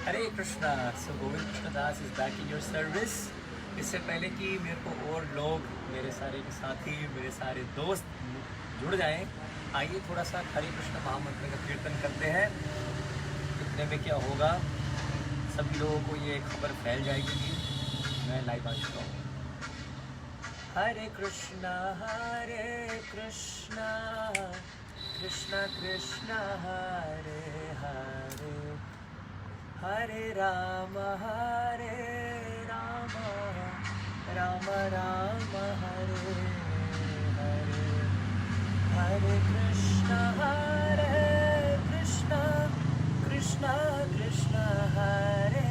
Hare Krishna. So Govind Krishnadas is back in your service. इससे पहले कि मेरे को और लोग, मेरे सारे के साथी, मेरे सारे दोस्त जुड़ जाएं, आइए थोड़ा सा हरे कृष्ण महामंत्र का कीर्तन करते हैं। इतने में क्या होगा, सभी लोगों को ये खबर फैल जाएगी कि मैं लाइव आ चुका हूँ। हरे कृष्णा कृष्णा कृष्णा हरे हरे, हरे राम राम राम हरे हरे, हरे कृष्णा कृष्णा कृष्णा हरे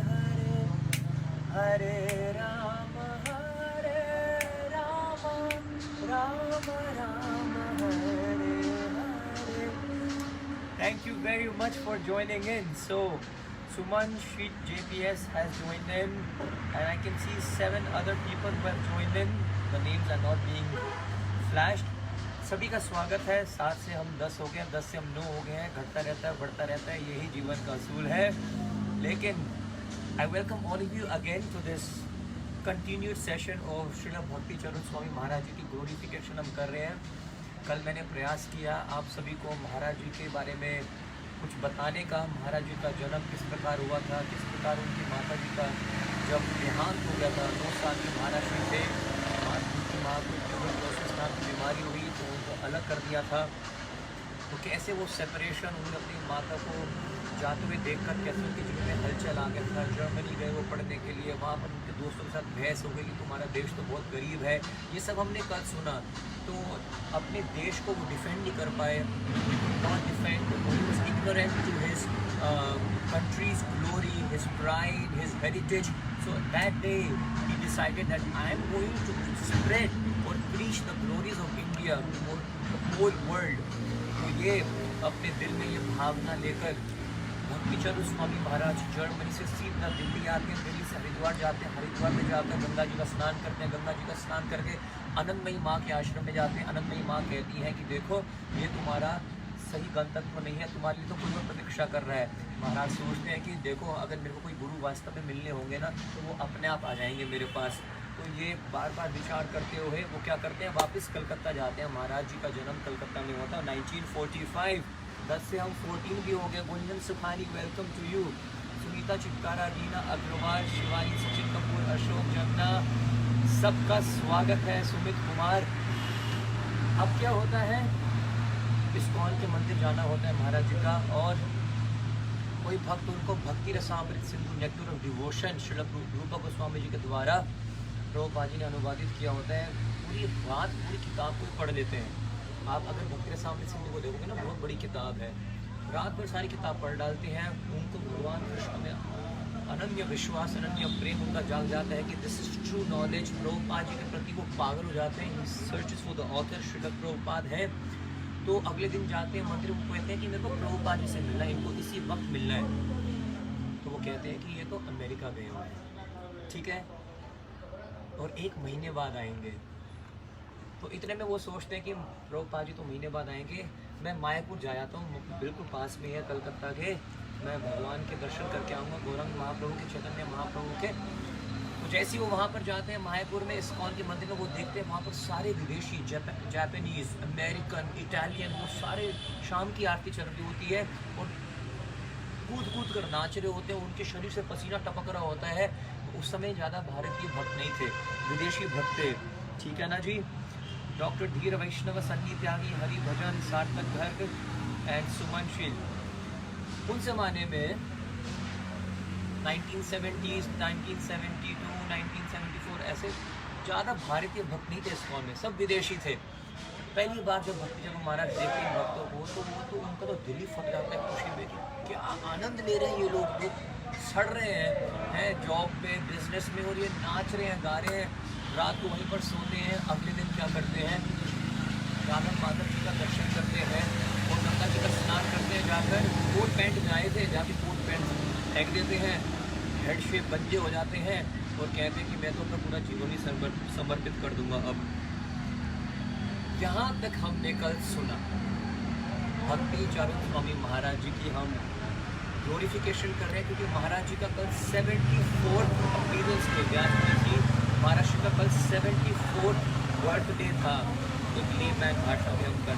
हरे, हरे Ram Ram Hare Hare. Thank you very much for joining in. So Suman Sheet JPS has joined in, and I can see 7 other people who have joined in. The names are not being flashed. सभी का स्वागत है। 7 से हम 10 हो गए, 10 से हम 9 हो गए हैं। घटता रहता है, बढ़ता रहता है, यही जीवन का असूल है। लेकिन I welcome all of you again to this continued session of Srila भक्ति चरण स्वामी महाराज जी की ग्लोरिफिकेशन हम कर रहे हैं। कल मैंने प्रयास किया आप सभी को महाराज जी के बारे में कुछ बताने का। महाराज जी का जन्म किस प्रकार हुआ था, किस प्रकार उनकी माता जी का जब देहांत हो गया था, 9 साल की महाराज जी थे, उनकी माँ को ट्यूबरक्लोसिस नाम की बीमारी हुई तो उनको अलग कर दिया था। तो कैसे वो सेपरेशन, उन्होंने अपनी माता को जाते हुए देखकर कैसे उनके जीवन में हलचल आ गया था। जर्मनी गए वो पढ़ने के लिए, वहाँ पर उनके दोस्तों के साथ बहस हो गई कि तुम्हारा देश तो बहुत गरीब है। ये सब हमने कल सुना। तो अपने देश को वो डिफेंड नहीं कर पाए, not defend, ignorant to his country's glory, his pride, his heritage. So that day he decided that I am going to spread or preach the glories of India to the whole world. तो ये अपने दिल में ये भावना लेकर भक्ति चरण Swami Maharaj Germany से सीधा दिल्ली आते हैं, दिल्ली से हरिद्वार जाते हैं, हरिद्वार में जाकर गंगा जी का स्नान करते हैं, गंगा जी का स्नान करके आनंदमयी माँ के आश्रम में जाते हैं। आनंदमयी माँ कहती है कि देखो ये तुम्हारा सही गंतव्य नहीं है, तुम्हारे लिए तो कोई और प्रतीक्षा कर रहा है। महाराज सोचते हैं कि देखो अगर मेरे को कोई गुरु वास्तव में मिलने होंगे ना तो वो अपने आप आ जाएंगे मेरे पास। तो ये बार बार विचार करते हुए वो क्या करते हैं, वापस कलकत्ता जाते हैं। महाराज जी का जन्म कलकत्ता में हुआ था 1945। 10 से हम 14 भी हो गए। Gunjan Sukhani welcome to you, Sunita Chitkara, Reena Agarwal, Shivani, Sachin Kapoor, Ashok Jamna, सबका स्वागत है। सुमित कुमार। अब क्या होता है, इस्कॉन के मंदिर जाना होता है महाराज जी का, और कोई भक्त उनको Bhakti Rasamrita Sindhu nectar of devotion Srila Rupa Goswami ji के द्वारा प्रभुपाद जी ने अनुवादित किया होता है। पूरी रात पूरी किताब को पढ़ लेते हैं। आप अगर भक्ति रसामृत सिंधु को देखोगे ना, बहुत बड़ी किताब है, रात भर सारी किताब पढ़ डालते हैं। उनको भगवान कृष्ण में अनन्य विश्वास, अनन्य प्रेम उनका जाग जाता है कि this is true knowledge. Prabhupada ji के प्रति वो पागल हो जाते हैं। Search for the author Srila Prabhupada है। तो अगले दिन जाते हैं मंदिर, वो कहते हैं कि मेरे को प्रभुपाद जी से मिलना है, इनको इसी वक्त मिलना है। तो वो कहते हैं कि ये तो अमेरिका गए हुए हैं, ठीक है, और 1 महीने बाद आएंगे। तो इतने में वो सोचते हैं कि प्रभुपाद जी तो महीने बाद आएंगे, मैं मायापुर जा जाता हूँ, बिल्कुल पास में है कलकत्ता के, मैं भगवान के दर्शन करके आऊँगा, गौरंग महाप्रभु के, चैतन्य महाप्रभु के। तो जैसे ही वो वहाँ पर जाते हैं मायापुर में इस्कॉन के मंदिर में, वो देखते हैं वहाँ पर सारे विदेशी, जापानीज़, अमेरिकन, इटालियन, वो सारे शाम की आरती चल रही होती है और कूद कूद कर नाच रहे होते हैं, उनके शरीर से पसीना टपक रहा होता है। उस समय ज़्यादा भारतीय भक्त नहीं थे, विदेशी भक्त थे, ठीक है ना जी। डॉक्टर धीर वैष्णव, सन्नी त्यागी, हरि भजन, सार्थक गर्ग एंड सुमनशील। उन जमाने में 1970s, 1972, 1974 ऐसे ज़्यादा भारतीय भक्त नहीं थे इस्कॉन में, सब विदेशी थे। पहली बार जब भक्ति जब महाराज देखते हैं भक्तों को तो उनका तो दिल ही फट जाता है खुशी में। क्या आनंद ले रहे हैं ये लोग सड़ रहे हैं जॉब पे, बिजनेस में, और ये नाच रहे हैं, गा रहे हैं, रात को वहीं पर सोते हैं। अगले दिन क्या करते हैं, राधा माधव जी का दर्शन करते हैं और गंगा जी का स्नान करते हैं। जाकर कोट पैंट नहाए थे, जाके कोट पैंट फेंक देते हैं, हेड शेप बंजे हो जाते हैं और कहते हैं कि मैं तो अपना पूरा जीवन ही समर्पित कर दूंगा। अब यहाँ तक हमने कल सुना भक्ति चरण स्वामी महाराज जी की हम ग्लोरिफिकेशन कर रहे हैं, क्योंकि महाराज जी का कल 74th अपीयरेंस के ब्याज में थी। महाराज जी का कल 74th बर्थडे था। इटली में भाषा में उनका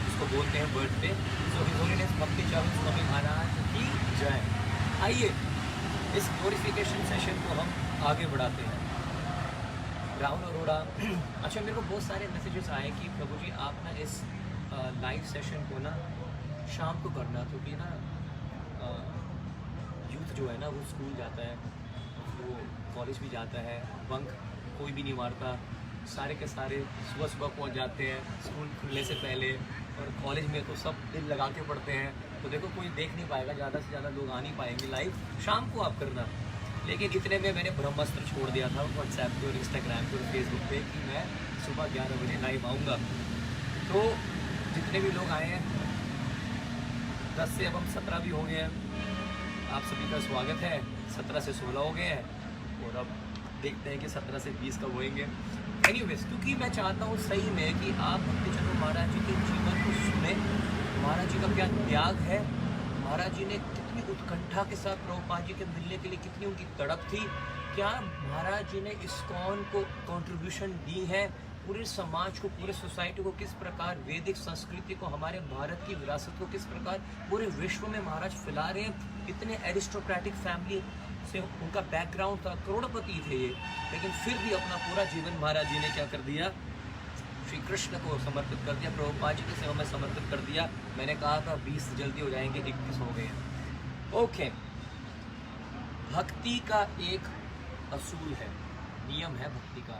इसको बोलते हैं बर्थडे। सो हिज होलीनेस भक्ति चावल स्वामी महाराज की जय। आइए इस ग्लोरिफिकेशन सेशन को हम आगे बढ़ाते हैं। राहुल अरोड़ा, अच्छा मेरे को बहुत सारे मैसेजेस आए कि प्रभु जी आप ना इस लाइव सेशन को ना शाम को करना, क्योंकि ना यूथ जो है ना वो स्कूल जाता है, वो कॉलेज भी जाता है, बंक कोई भी नहीं मारता, सारे के सारे सुबह सुबह पहुंच जाते हैं स्कूल खुलने से पहले, और कॉलेज में तो सब दिल लगा के पढ़ते हैं। तो देखो कोई देख नहीं पाएगा, ज़्यादा से ज़्यादा लोग आ नहीं पाएंगे लाइव। शाम को आप करना। लेकिन इतने में मैंने ब्रह्मास्त्र छोड़ दिया था व्हाट्सएप पे और इंस्टाग्राम पे और फेसबुक पे कि मैं सुबह 11 बजे लाइव आऊँगा। तो जितने भी लोग आए हैं 10 से अब हम 17 भी हो गए हैं। आप सभी का स्वागत है। 17 से 16 हो गए हैं और अब देखते हैं कि 17 से 20 कब होएंगे। एनीवेज, क्योंकि मैं चाहता हूँ सही में कि आप भक्तिचंद्र महाराज जी के जीवन को सुने। महाराज जी का क्या त्याग है, महाराज जी ने कितनी उत्कंठा के साथ प्रभुपाद जी के मिलने के लिए कितनी उनकी तड़प थी, क्या महाराज जी ने इस्कॉन को कंट्रीब्यूशन दी है, पूरे समाज को, पूरे सोसाइटी को किस प्रकार, वैदिक संस्कृति को, हमारे भारत की विरासत को किस प्रकार पूरे विश्व में महाराज फैला रहे हैं। इतने एरिस्टोक्रेटिक फैमिली से उनका बैकग्राउंड था, करोड़पति थे ये, लेकिन फिर भी अपना पूरा जीवन महाराज जी ने क्या कर दिया, श्री कृष्ण को समर्पित कर दिया, प्रभुपाद जी की सेवा में समर्पित कर दिया। मैंने कहा था 20 जल्दी हो जाएंगे, 21 हो गए हैं। ओके, भक्ति का एक असूल है, नियम है भक्ति का।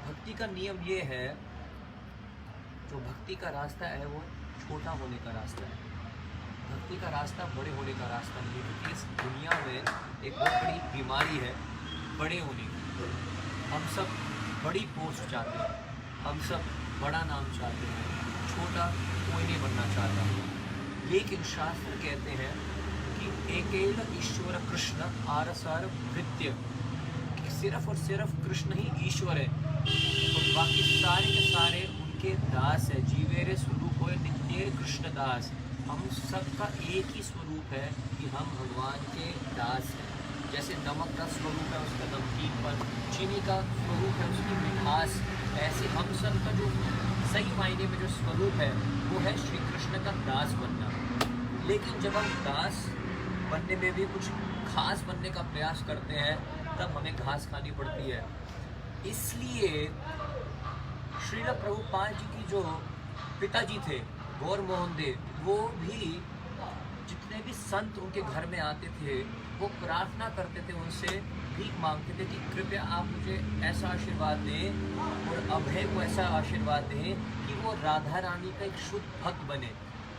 भक्ति का नियम ये है, जो भक्ति का रास्ता है वो छोटा होने का रास्ता है। भक्ति का रास्ता बड़े होने का रास्ता नहीं है, क्योंकि इस दुनिया में एक बहुत बड़ी बीमारी है बड़े होने की। हम सब बड़ी पोस्ट चाहते हैं, हम सब बड़ा नाम चाहते हैं, छोटा कोई नहीं बनना चाहता। लेकिन शास्त्र कहते हैं कि एकेल ईश्वर कृष्ण आरसार भृत्य, सिर्फ और सिर्फ कृष्ण ही ईश्वर है और बाकी सारे के सारे उनके दास है। जीवेरे स्वरूप हो नित्य कृष्ण दास। हम सबका एक ही स्वरूप है कि हम भगवान के दास हैं। जैसे नमक का स्वरूप है उसका नमकीनपन, चीनी का स्वरूप है उसकी मिठास, ऐसे हम सब का जो सही मायने में जो स्वरूप है वो है श्री कृष्ण का दास बनना। लेकिन जब हम दास बनने में भी कुछ खास बनने का प्रयास करते हैं तब हमें घास खानी पड़ती है। इसलिए श्रील प्रभुपाद जी की जो पिताजी थे गौर मोहन देव, वो भी जितने भी संत उनके घर में आते थे वो प्रार्थना करते थे, उनसे भीख मांगते थे कि कृपया आप मुझे ऐसा आशीर्वाद दें और अभय को ऐसा आशीर्वाद दें कि वो राधा रानी का एक शुद्ध भक्त बने।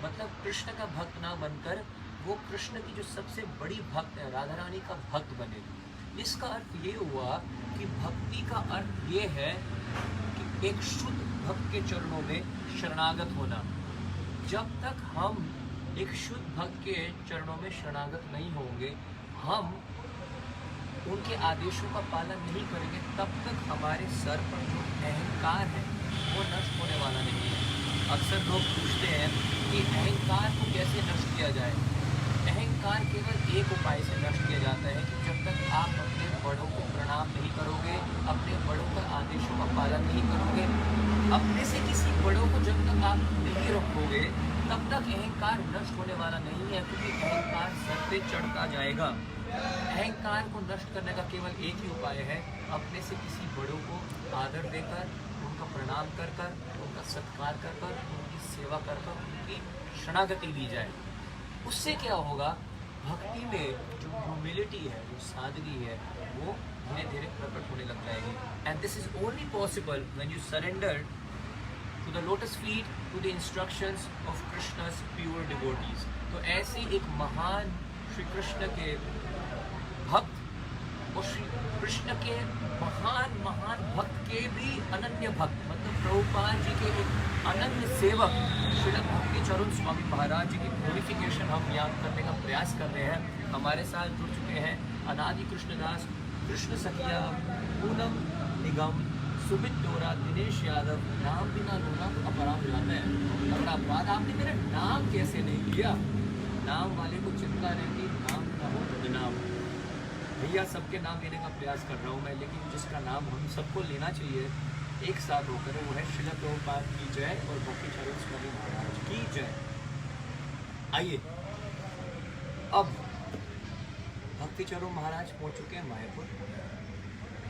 मतलब कृष्ण का भक्त ना बनकर वो कृष्ण की जो सबसे बड़ी भक्त है राधा रानी का भक्त बने। इसका अर्थ ये हुआ कि भक्ति का अर्थ ये है कि एक शुद्ध भक्त के चरणों में शरणागत होना। जब तक हम एक शुद्ध भक्त के चरणों में शरणागत नहीं होंगे, हम उनके आदेशों का पालन नहीं करेंगे, तब तक हमारे सर पर जो अहंकार है वो नष्ट होने वाला नहीं है। अक्सर लोग पूछते हैं कि अहंकार को कैसे नष्ट किया जाए। अहंकार केवल एक उपाय से नष्ट किया जाता है कि जब तक आप अपने बड़ों को प्रणाम नहीं करोगे, अपने बड़ों का आदेशों का पालन नहीं करोगे, अपने से किसी बड़ों को जब तक आप नहीं रखोगे तब तक अहंकार नष्ट होने वाला नहीं है, क्योंकि अहंकार सर पे चढ़ता जाएगा। अहंकार को नष्ट करने का केवल एक ही उपाय है, अपने से किसी बड़ों को आदर देकर, उनका प्रणाम कर कर, उनका सत्कार कर कर, उनकी सेवा कर कर उनकी शरणागति ली जाए। उससे क्या होगा, भक्ति में जो ह्यूमिलिटी है, जो सादगी है, वो धीरे धीरे प्रकट होने लग जाएगी। And this is only possible when you surrender to the lotus feet, to the instructions of Krishna's pure devotees. तो ऐसे एक महान श्री कृष्ण के भक्त और श्री कृष्ण के महान महान भक्त के भी अनन्य भक्त, मतलब प्रभुपाद जी के एक अनन्य सेवक श्री भक्ति चरण स्वामी महाराज जी की ग्लोरिफिकेशन हम याद करने का प्रयास कर रहे हैं। हमारे साथ जुड़ चुके हैं अनादि कृष्णदास, कृष्ण सखिया, पूनम निगम, सुमित डोरा, दिनेश यादव। नाम बिना लोना तो अपराध हो जाता है। अपराध, आपने मेरा नाम कैसे नहीं लिया? नाम वाले को चिंता रहती, नाम ना हो बदनाम। भैया सबके नाम लेने का प्रयास कर रहा हूँ मैं, लेकिन जिसका नाम हम सबको लेना चाहिए एक साथ होकर, वो है श्रील प्रभुपाद की जय और भक्ति चरण स्वामी महाराज की जय। आइए अब भक्ति चरण महाराज पहुँच चुके हैं मायापुर,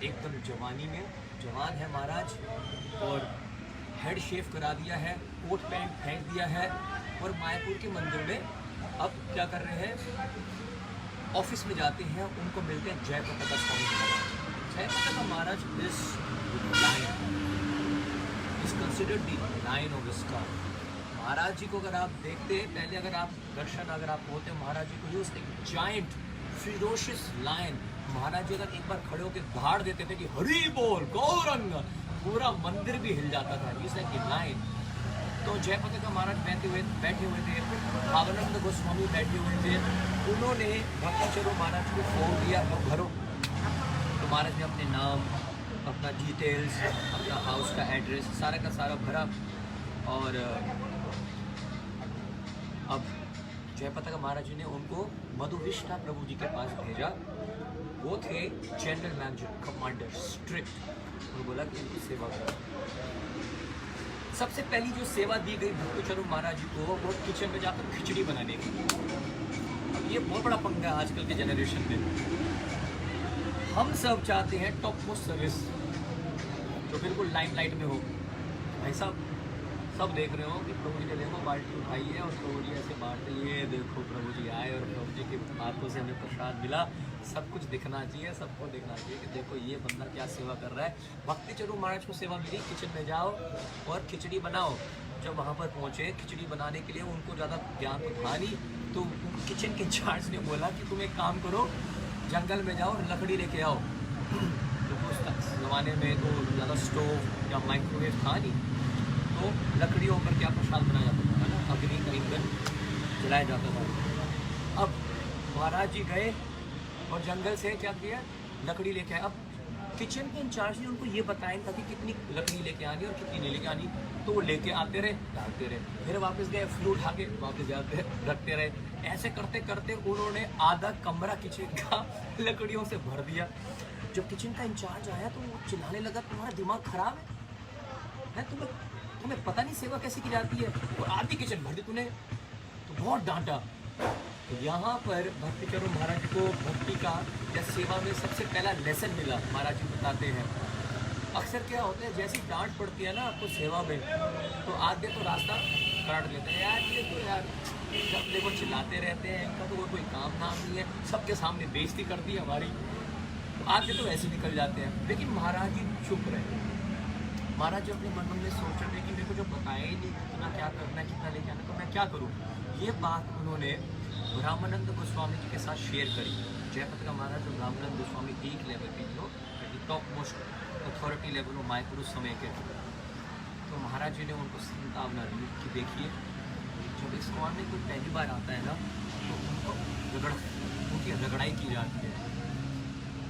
एकदम जवानी में, जवान है महाराज, और हेड शेव करा दिया है, कोट पैंट फेंक दिया है, और मायापुर के मंदिर में अब क्या कर रहे हैं, ऑफिस में जाते हैं, उनको मिलते हैं जय पताका स्वामी Maharaj. Jaya Pataka Maharaj is lion, is considered the lion of the star. Maharaj ji को अगर आप देखते हैं, पहले अगर आप दर्शन अगर आप होते हैं महाराज जी को, ही एक जाइंट फिरोशियस लायन। महाराज जी अगर एक बार खड़े होकर दहाड़ देते थे कि हरि बोल गौरंग, पूरा मंदिर भी हिल जाता था। इस लाइन तो जय पताका महाराज बैठे हुए थे, भावानंद गोस्वामी बैठे हुए थे, उन्होंने भक्ति चरण महाराज को फोन दिया तो भरो। तो महाराज ने अपने नाम, अपना डिटेल्स, अपना हाउस का एड्रेस सारा का सारा भरा, और अब जय पताका महाराज जी ने उनको मधुविष्ठा प्रभु जी के पास भेजा। वो थे जनरल मैनेजर, कमांडर, स्ट्रिक्ट, और बोला कि इनकी सेवा करो। सबसे पहली जो सेवा दी गई भक्ति चरण महाराज जी को, वो किचन में जाकर खिचड़ी बनाने की। अब ये बहुत बड़ा पंगा है आजकल के जनरेशन में। हम सब चाहते हैं टॉप मोस्ट सर्विस जो बिल्कुल लाइमलाइट में हो। भाई साहब सब देख रहे हो कि प्रभु जी ने देखो बाल्टी उठाई है और प्रभु जी ऐसे बांटते, ये देखो प्रभु जी आए और प्रभु जी के हाथों से हमें प्रसाद मिला। सब कुछ दिखना चाहिए, सबको देखना चाहिए कि देखो ये बंदा क्या सेवा कर रहा है। भक्ति चरण महाराज को सेवा मिली, किचन में जाओ और खिचड़ी बनाओ। जब वहाँ पर पहुँचे खिचड़ी बनाने के लिए, उनको ज़्यादा ज्ञान तो था नहीं, तो किचन के इंचार्ज ने बोला कि तुम एक काम करो, जंगल में जाओ और लकड़ी लेके आओ। तो उस ज़माने में तो ज़्यादा स्टोव या माइक्रोवेव था नहीं, तो लकड़ियों पर क्या प्रसाद बनाया जाता था ना, अग्नि का ईंधन जलाया जाता था। अब महाराज जी गए और जंगल से क्या किया, लकड़ी लेके आए। अब किचन के इंचार्ज ने उनको ये बताया था कि कितनी लकड़ी लेके आनी और कितनी नहीं लेके आनी, तो वो लेके आते रहे, डालते रहे, फिर वापस गए, फ्लू उठा के वापस जाते रखते रहे। ऐसे करते करते उन्होंने आधा कमरा किचन का लकड़ियों से भर दिया। जब किचन का इंचार्ज आया तो वो चिल्लाने लगा, तुम्हारा दिमाग खराब है, तुम्हें पता नहीं सेवा कैसे की जाती है, और आधी किचन भर दी तूने। तो बहुत डांटा। तो यहाँ पर भक्ति चरण महाराज को भक्ति का या सेवा में सबसे पहला लेसन मिला। महाराज जी बताते हैं अक्सर क्या होता है, जैसी डांट पड़ती है ना आपको सेवा में, तो आधे तो रास्ता काट लेते हैं, यार ये तो यार जब देखो चिल्लाते रहते हैं, इनका तो कोई काम धाम नहीं है, सबके सामने बेइज्जती कर दी हमारी, तो आधे तो ऐसे निकल जाते हैं। लेकिन महाराज जी चुप रहे। महाराज जी अपने मन में सोच रहे कि मेरे को जो बताया ही नहीं कितना क्या करना है, कितना लेके आना, तो मैं क्या करूँ। ये बात उन्होंने ब्रह्मानंद गोस्वामी जी के साथ शेयर करी। जय पताका महाराज और ब्रह्मानंद गोस्वामी एक लेवल पे जो टॉप मोस्ट अथॉरिटी लेवल हो मायपुर उस समय के। तो महाराज जी ने उनको संतावना दी कि देखिए, जब इस्कॉन में कोई पहली बार आता है ना, तो उनकी रगड़ाई की जाती है।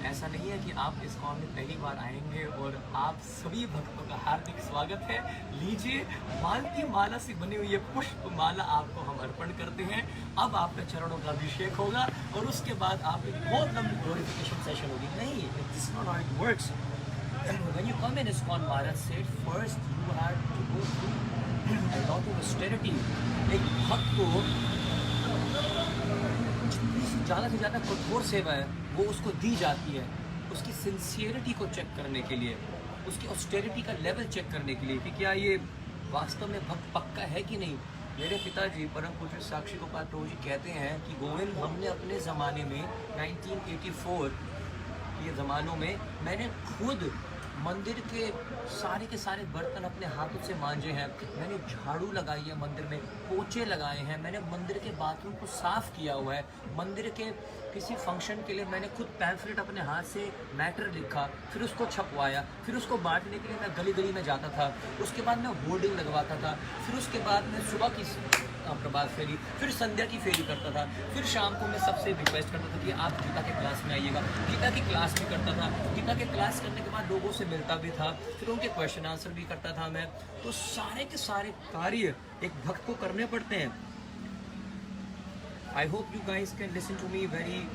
ऐसा नहीं है कि आप इस्कॉन में पहली बार आएंगे और आप सभी भक्तों का हार्दिक स्वागत है, लीजिए माल की माला से बनी हुई है पुष्प माला आपको हम अर्पण करते हैं। अब आपका चरणों का अभिषेक होगा और उसके बाद आप एक बहुत लंबी ग्लोरिफिकेशन सेशन होगी। नहीं, this is not how it works. When you come in ISKCON, Maharaj said, first you have to go through a lot of austerity. एक भक्त को ज़्यादा से ज़्यादा कठोर सेवा है वो उसको दी जाती है, उसकी सिंसियरिटी को चेक करने के लिए, उसकी ऑस्टेरिटी का लेवल चेक करने के लिए कि क्या ये वास्तव में भक्त पक्का है कि नहीं। मेरे पिताजी परम पूज्य साक्षी गोपाल प्रभु जी कहते हैं कि गोविंद, हमने अपने ज़माने में 1984 ये ज़मानों में मैंने खुद मंदिर के सारे बर्तन अपने हाथों से मांजे हैं, मैंने झाड़ू लगाई है, मंदिर में पोछे लगाए हैं, मैंने मंदिर के बाथरूम को साफ़ किया हुआ है, मंदिर के किसी फंक्शन के लिए मैंने खुद पैम्फलेट अपने हाथ से मैटर लिखा, फिर उसको छपवाया, फिर उसको बांटने के लिए मैं गली गली में जाता था, उसके बाद मैं होर्डिंग लगवाता था, फिर उसके बाद मैं सुबह की प्रभात फेरी, फिर संध्या की फेरी करता था, फिर शाम को मैं सबसे रिक्वेस्ट करता था कि आप गीता के क्लास में आइएगा, गीता की क्लास भी करता था, गीता के क्लास करने के बाद लोगों से मिलता भी था, फिर उनके क्वेश्चन आंसर भी करता था मैं। तो सारे के सारे कार्य एक भक्त को करने पड़ते हैं। I hope you guys can listen to me very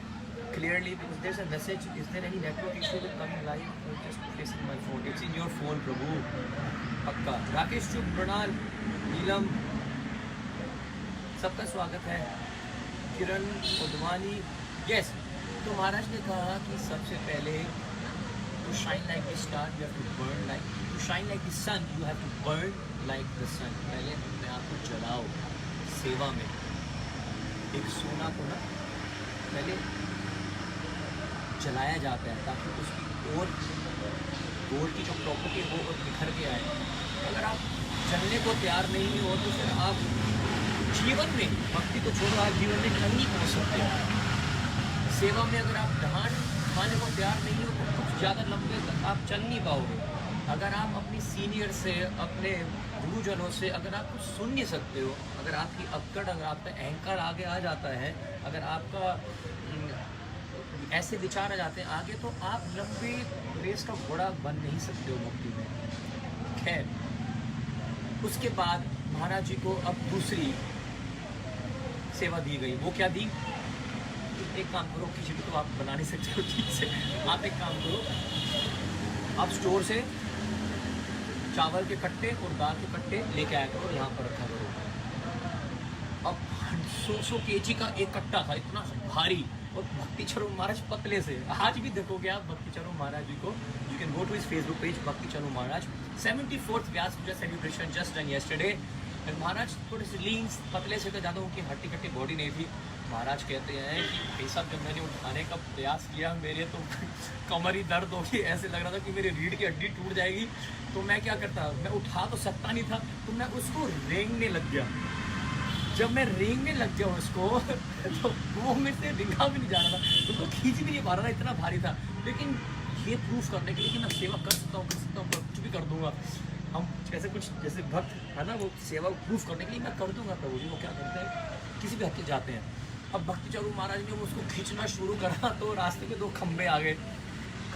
clearly because there's a message. Is there any network issue with coming live? Or just facing my phone? It's in your phone, Prabhu. पक्का. राकेश चुप, मृणाल, नीलम, सबका स्वागत है. किरण Udwani. Yes. तो महाराज ने कहा कि सबसे पहले to shine like the star, you have to burn like, to shine like the sun, you have to burn like the sun. पहले अपने आप को जलाओ सेवा में. एक सोना को ना पहले जलाया जाता है ताकि उसकी और गोल्ड की जो प्रॉपर्टी है वो और निखर के आए. अगर आप जलने को तैयार नहीं हो तो फिर आप जीवन में, भक्ति को छोड़ो, आप जीवन में कहीं नहीं पहुँच सकते. सेवा में अगर आप ढांढ खाने को तैयार नहीं हो तो कुछ ज़्यादा लंबे तक आप चल नहीं पाओगे. अगर आप अपनी सीनियर से, अपने गुरुजनों से अगर आप कुछ सुन नहीं सकते हो, अगर आपकी अक्कड़, अगर आपका अहंकार आगे आ जाता है, अगर आपका ऐसे विचार आ जाते हैं आगे, तो आप लंबे रेस का घोड़ा बन नहीं सकते हो भक्ति में. खैर, उसके बाद महाराज जी को अब दूसरी सेवा दी गई. वो क्या दी? एक काम करो, खिचड़ी तो आप बना नहीं सकते हो ठीक से. आप एक काम करो, आप स्टोर से चावल के कट्टे और दाल के कट्टे लेके आया करो, यहाँ पर रखा करो. अब 100 kg का एक कट्टा था, इतना भारी. और भक्ति चरो महाराज पतले से. आज भी देखोगे आप भक्ति चरो महाराज जी को. You can go to his Facebook page Bhakti Charu Maharaj. 74th Vyasa Puja celebration just done yesterday. Maharaj थोड़े से लीन पतले से, तो ज़्यादा उनकी हट्टी कट्टी बॉडी नहीं थी. महाराज कहते हैं कि भाई साहब जब मैंने उठाने का प्रयास किया मेरे तो कमर ही दर्द होगी. ऐसे लग रहा था कि मेरी रीढ़ की हड्डी टूट जाएगी. तो मैं क्या करता, मैं उठा तो सकता नहीं था, तो मैं उसको रेंगने लग गया. जब मैं रेंगने लग गया उसको तो वो मेरे से रिंगा भी नहीं जा रहा था, उसको खींच भी नहीं पा रहा था, इतना भारी था. लेकिन ये प्रूफ करने के लिए कि मैं सेवा कर सकता हूँ, कुछ भी कर दूंगा. हम ऐसे कुछ जैसे भक्त है ना, वो सेवा प्रूफ करने के लिए मैं कर दूंगा. प्रभु जी वो क्या करते हैं, किसी भी हद तक जाते हैं. अब भक्ति चरू महाराज ने उसको खींचना शुरू करा तो रास्ते में 2 खंबे आ गए.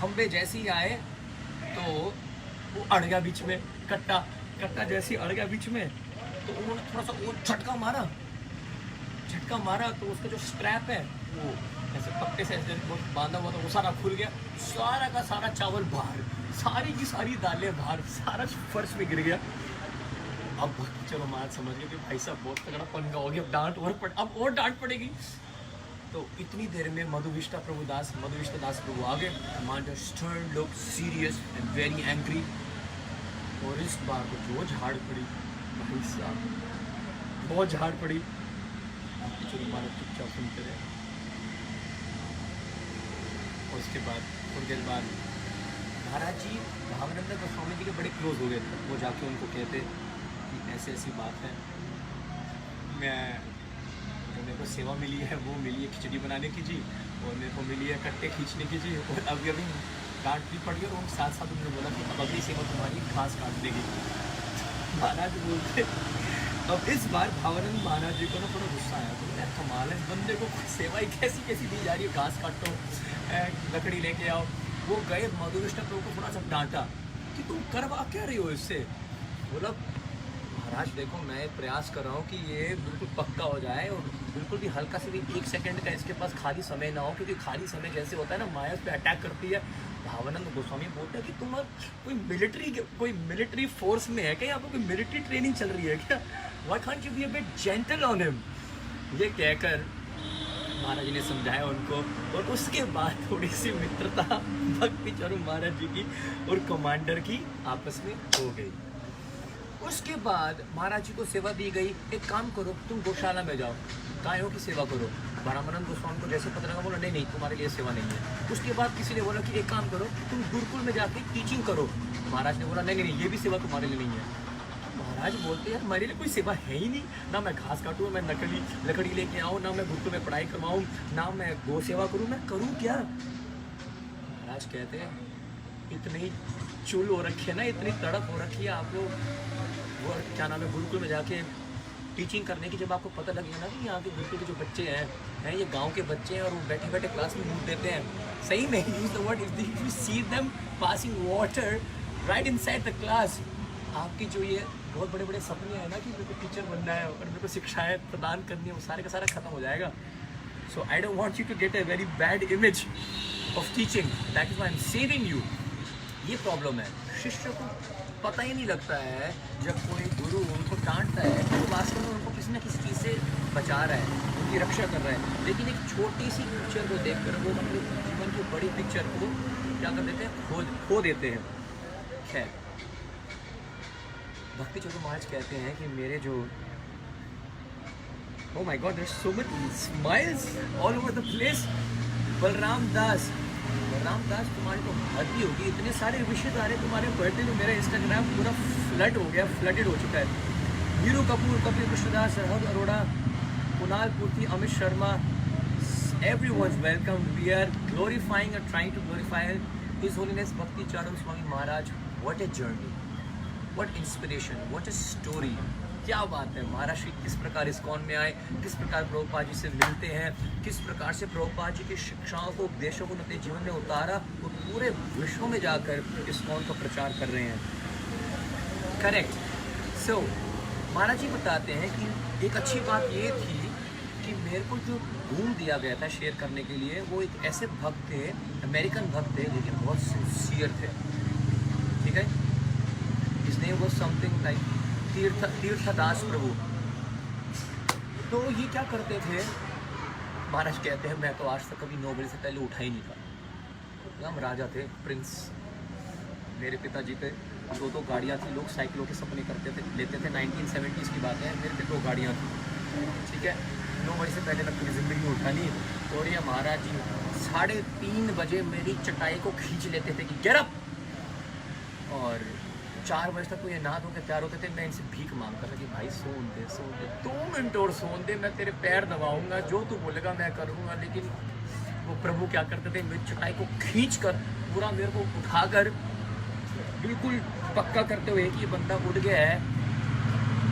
खंबे जैसे ही आए तो वो अड़ गया बीच में. कट्टा जैसे ही अड़ गया बीच में तो उन्होंने थोड़ा सा वो झटका मारा तो उसका जो स्ट्रैप है वो ऐसे पट्टे से ऐसे बांधा हुआ था, वो सारा खुल गया. सारा का सारा चावल बाहर, सारी की सारी दालें बाहर, सारा फर्श में गिर गया. अब भक्ति चलो महाराज समझ गए कि भाई साहब बहुत तगड़ा पंगा हो गया, अब और डांट पड़ेगी. तो इतनी देर में मधुविष्टा दास प्रभु आ गए. Commander stern look serious and very angry. और इस बार को जो झाड़ पड़ी भाई साहब, बहुत झाड़ पड़ी. भक्ति चलो महाराज चुपचाप सुनते रहे. और उसके बाद थोड़ी देर बाद महाराज जी भावनंद गोस्वामी जी के बड़े क्लोज हो गए थे. वो जाके उनको कहते कि ऐसी ऐसी बात है, मेरे को सेवा मिली है, वो मिली है खिचड़ी बनाने की जी, और मेरे को मिली है कट्टे खींचने की जी, और अभी डांट भी पड़ी. और साथ साथ उन्होंने बोला कि अब अगली सेवा तुम्हारी घास काटने की. महाराज बोलते अब इस बार भावनंद महाराज जी को ना थोड़ा गुस्सा आया. तो यार कमाल है, बंदे को सेवा ही कैसी दी जा रही है, घास काटो, लकड़ी लेके आओ. वो गए मधुविष्टा प्रभु को थोड़ा सा डांटा कि तुम करवा क्या रही हो इससे. बोला महाराज देखो मैं प्रयास कर रहा हूँ कि ये बिल्कुल पक्का हो जाए और बिल्कुल भी हल्का से भी 1 सेकंड का इसके पास खाली समय ना हो, क्योंकि खाली समय जैसे होता है ना माया उस पर अटैक करती है. भावनंद गोस्वामी बोलते हैं कि तुम कोई मिलिट्री फोर्स में है क्या, यहाँ पर कोई मिलिट्री ट्रेनिंग चल रही है क्या, why can't you be a bit gentle on him. ये कहकर महाराज जी ने समझाया उनको. और उसके बाद थोड़ी सी मित्रता भक्ति चरू महाराज जी की और कमांडर की आपस में हो गई. उसके बाद महाराज जी को सेवा दी गई. एक काम करो, तुम गौशाला में जाओ, गायों की सेवा करो. ब्रह्मानंद गोस्वामी को जैसे पता लगा, बोला नहीं तुम्हारे लिए सेवा नहीं है. उसके बाद किसी ने बोला कि एक काम करो, तुम गुरुकुल में जाके टीचिंग करो. महाराज ने बोला नहीं ये भी सेवा तुम्हारे लिए नहीं है. महाराज बोलते यार मेरे लिए कोई सेवा है ही नहीं, ना मैं घास काटूँ, मैं लकड़ी लेके आऊँ, ना मैं गुरुकुल में पढ़ाई करवाऊँ, ना मैं गौ सेवा करूँ, मैं करूँ क्या. महाराज कहते हैं इतनी चुल हो रखी है ना, इतनी तड़प हो रखी है आप लोग, वो क्या नाम है, गुरुकुल में जाके टीचिंग करने की. जब आपको पता लगेगा ना कि यहाँ के गुरुकुल के जो बच्चे हैं ये गांव के बच्चे हैं और वो बैठे बैठे क्लास में मूड देते हैं. सही में use the word, if you see them passing water right inside the class, आपकी जो ये बहुत बड़े बड़े सपने हैं ना कि मेरे को टीचर बनना है और मेरे को शिक्षाएं प्रदान करनी है, वो सारे का सारा खत्म हो जाएगा. So I don't want you to get a very bad image of teaching, that is why I am saving you. ये प्रॉब्लम है, शिष्य को पता ही नहीं लगता है जब कोई गुरु उनको डांटता है तो वास्तव में उनको किसी न किसी चीज़ से बचा रहा है, उनकी रक्षा कर रहा है. लेकिन एक छोटी सी पिक्चर को देखकर वो अपने जीवन की बड़ी पिक्चर को क्या कर देते हैं, खो देते हैं. खैर, भक्ति चंद्र महाराज कहते हैं कि मेरे जो oh my god there's so many smiles all over the place. Balram दास तुम्हारी तो हद ही होगी, इतने सारे विशेष आ रहे तुम्हारे बर्थडे में. मेरा इंस्टाग्राम पूरा फ्लड हो गया, फ्लडेड हो चुका है. वीरू कपूर, कपिल कृष्णदास, सरहद अरोड़ा, कुणाल पूर्ति, Amit Sharma, everyone's welcome. We are glorifying and trying to glorify His Holiness Bhakti Charan Swami Maharaj. What a journey, what inspiration, what a story. क्या बात है. महाराज श्री किस प्रकार इस्कॉन में आए, किस प्रकार प्रभुपाद जी से मिलते हैं, किस प्रकार से प्रभुपाद जी की शिक्षाओं को, उपदेशों को अपने जीवन में उतारा और पूरे विश्व में जाकर इस्कॉन का प्रचार कर रहे हैं. करेक्ट. सो महाराज जी बताते हैं कि एक अच्छी बात ये थी कि मेरे को जो घूम दिया गया था शेयर करने के लिए, वो एक ऐसे भक्त थे, अमेरिकन भक्त थे, लेकिन बहुत सिंसियर थे. ठीक है. His name was something like तीर्थदास प्रभु. तो ये क्या करते थे, महाराज कहते हैं मैं तो आज तक कभी 9 बजे से पहले उठा ही नहीं था. हम राजा थे, प्रिंस. मेरे पिताजी पे 2 गाड़ियाँ थी, लोग साइकिलों के सपने करते थे, लेते थे. 1970s की बात है, मेरे पे 2 गाड़ियाँ थी. ठीक है. 9 बजे से पहले तक पूरी ज़िंदगी में उठा नहीं. और ये महाराज जी 3:30 बजे मेरी चटाई को खींच लेते थे कि गेट अप, और 4 बजे तक तो ये नहा धो के तैयार होते थे. मैं इनसे भीख मांगता था कि भाई सोन दे 2 मिनट और सोन दे, मैं तेरे पैर दबाऊंगा, जो तू बोलेगा मैं करूँगा. लेकिन वो प्रभु क्या करते थे, मेरी चटाई को खींच कर पूरा मेरे को उठाकर बिल्कुल पक्का करते हुए कि ये बंदा उठ गया है,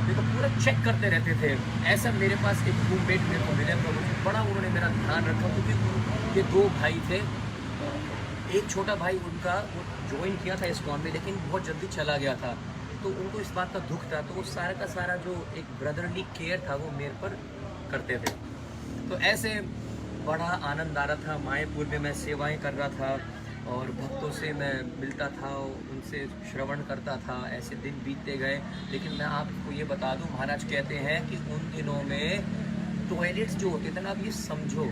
मेरे को पूरा चेक करते रहते थे. ऐसा मेरे पास एक रूममेट मेरे को मिले प्रभु जी, बड़ा उन्होंने मेरा ध्यान रखा, क्योंकि ये 2 भाई थे. एक छोटा भाई उनका वो ज्वाइन किया था इस्कॉन में, लेकिन बहुत जल्दी चला गया था. तो उनको इस बात का दुख था, तो वो सारा का सारा जो एक ब्रदरली केयर था वो मेरे पर करते थे. तो ऐसे बड़ा आनंद आ रहा था. मायापुर में मैं सेवाएं कर रहा था और भक्तों से मैं मिलता था, उनसे श्रवण करता था. ऐसे दिन बीतते गए. लेकिन मैं आपको ये बता दूं, महाराज कहते हैं कि उन दिनों में टॉयलेट्स जो होते थे ना, आप ये समझो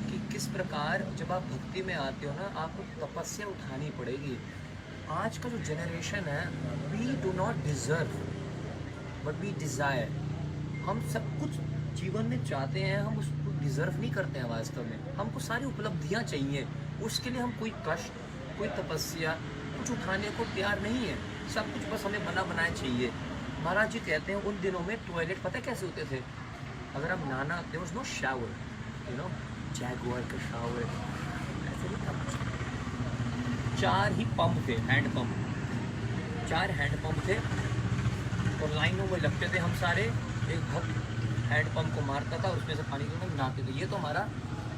कि किस प्रकार जब आप भक्ति में आते हो ना, आपको तपस्या उठानी पड़ेगी. आज का जो जनरेशन है, we do not deserve but we desire. हम सब कुछ जीवन में चाहते हैं, हम उसको डिज़र्व नहीं करते हैं वास्तव में. हमको सारी उपलब्धियां चाहिए, उसके लिए हम कोई कष्ट, कोई तपस्या कुछ उठाने को तैयार नहीं है. सब कुछ बस हमें बना बनाया चाहिए. महाराज जी कहते हैं उन दिनों में टॉयलेट पता कैसे होते थे, अगर हम नहाना, there was no shower, you know, Jaguar का शावर ऐसे नहीं था. 4 ही पंप थे, हैंड पंप. 4 हैंड पंप थे और लाइनों में लगते थे हम सारे. एक भक्त हैंड पंप को मारता था, उसमें से पानी को नहाते थे. ये तो हमारा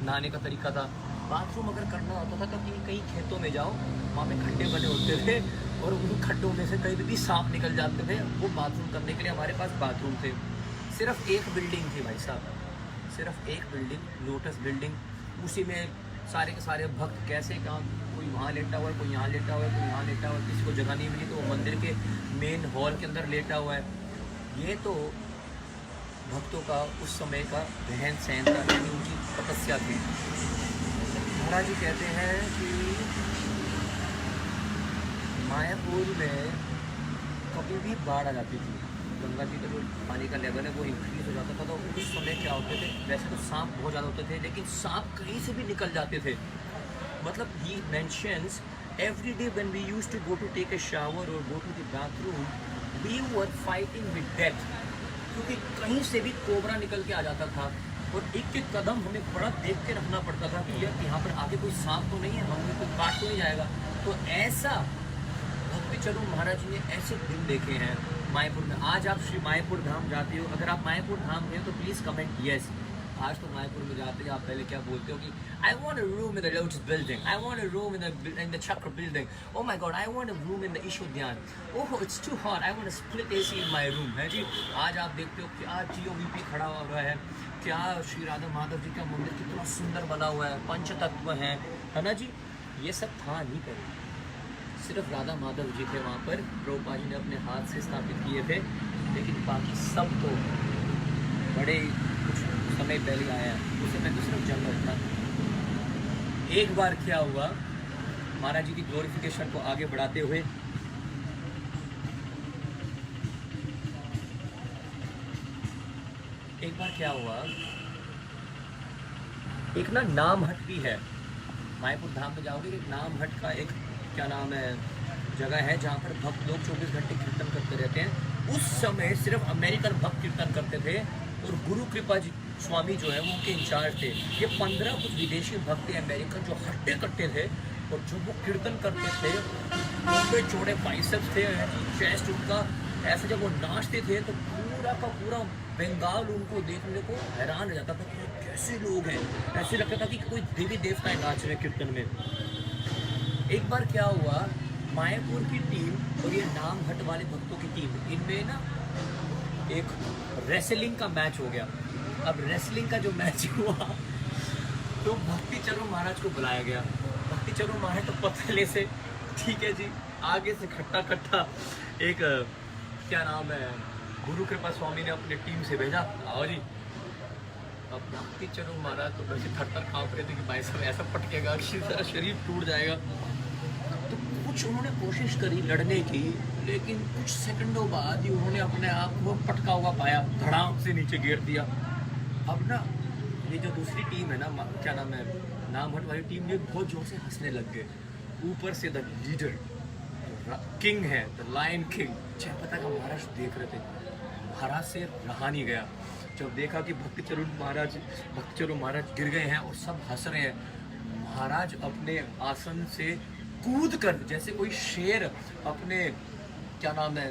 नहाने का तरीका था. बाथरूम अगर करना होता था तो कहीं खेतों में जाओ, वहाँ पे खड्डे बने होते थे और उन खड्डों में से कहीं भी सांप निकल जाते थे. वो बाथरूम करने के लिए हमारे पास बाथरूम थे. सिर्फ एक बिल्डिंग थी भाई साहब, सिर्फ एक बिल्डिंग, लोटस बिल्डिंग. उसी में सारे के सारे भक्त कैसे कहाँ, कोई वहाँ लेटा हुआ है, कोई यहाँ लेटा हुआ है, कोई यहाँ लेटा हुआ है. किसी को जगह नहीं मिली तो वो मंदिर के मेन हॉल के अंदर लेटा हुआ है. ये तो भक्तों का उस समय का रहन सहन था, यानी उनकी तपस्या थी. महाराज जी कहते हैं कि मायापुर में कभी भी बाढ़ आ जाती थी, गंगा जी का जो पानी का लेवल है वो इंक्रीज हो जाता था. तो उस समय क्या होते थे, वैसे तो सांप बहुत ज़्यादा होते थे, लेकिन सांप कहीं से भी निकल जाते थे. मतलब he mentions every day when we used to go to take a shower और go to the bathroom, we were fighting with death. क्योंकि कहीं से भी कोबरा निकल के आ जाता था और एक एक कदम हमें बड़ा देख के रखना पड़ता था कि यार यहाँ पर आगे कोई सांप तो नहीं है, हमें कोई काट तो नहीं जाएगा. तो ऐसा भक्ति चलो महाराज जी ने ऐसे दिन देखे हैं मायापुर में. आज आप श्री मायापुर धाम जाते हो, अगर आप मायापुर धाम गए तो प्लीज़ कमेंट येस. आज तो मायापुर में जाते हैं आप पहले क्या बोलते हो कि I want a room in the lotus building, I want a room in the Chakra building, oh my God I want a room in the Ish Udyan, oh it's too hot I want a split AC in my room. है जी, आज आप देखते हो क्या GOVP खड़ा हुआ है, क्या श्री राधा माधव जी का मंदिर कितना सुंदर बना हुआ है, पंचतत्व है ना जी। ये सब था नहीं पहले, सिर्फ राधा माधव जी थे वहाँ पर, प्रभुपाद जी ने अपने हाथ से स्थापित किए थे, लेकिन बाकी सब तो बड़े कुछ समय पहले आया है, उस समय तो सिर्फ जंगल था। एक बार क्या हुआ, महाराज जी की ग्लोरिफिकेशन को आगे बढ़ाते हुए एक बार क्या हुआ, एक ना नाम हट भी है मायापुर धाम में जाओगे, एक नाम हट का एक क्या नाम है जगह है जहाँ पर भक्त लोग 24 घंटे कीर्तन करते रहते हैं। उस समय सिर्फ अमेरिकन भक्त कीर्तन करते थे और गुरु कृपा जी स्वामी जो है वो उनके इंचार्ज थे। ये 15 कुछ विदेशी भक्त थे अमेरिकन जो हट्टे कट्टे थे और जो वो कीर्तन करते थे, उनके चौड़े बाइसेप्स थे, चेस्ट उनका ऐसे, जब वो नाचते थे तो पूरा का पूरा बंगाल उनको देखने को हैरान रह जाता था कि कैसे लोग हैं, ऐसे लगता था कि कोई देवी देवताएं नाच रहे कीर्तन में। एक बार क्या हुआ, मायापुर की टीम और ये नाम हट वाले भक्तों की टीम, इनमें ना एक रेसलिंग का मैच हो गया। अब रेसलिंग का जो मैच हुआ तो भक्ति चरो महाराज को बुलाया गया। भक्ति चरो महाराज तो पतले से, ठीक है जी, आगे से खट्टा खट्टा एक क्या नाम है गुरु कृपा स्वामी ने अपनी टीम से भेजा, आओ जी। अब भक्ति चरो महाराज तो वैसे थर काँप रहे थे कि भाई साहब ऐसा पटकेगा कि सारा शरीर टूट जाएगा। तो कुछ उन्होंने कोशिश करी लड़ने की, लेकिन कुछ सेकंडों बाद ही उन्होंने अपने आप को पटका हुआ पाया, धड़ाम से नीचे गिर दिया। अब ना ये जो दूसरी टीम है ना, क्या नाम है, नाम हट वाली टीम, ये बहुत जोर से हंसने लग गए। ऊपर से द लीडर किंग है, द लायन किंग जयप्रदा का महाराज देख रहे थे। महाराज से रहा नहीं गया, जब देखा कि भक्ति चरण महाराज गिर गए हैं और सब हंस रहे हैं, महाराज अपने आसन से कूद कर, जैसे कोई शेर अपने क्या नाम है,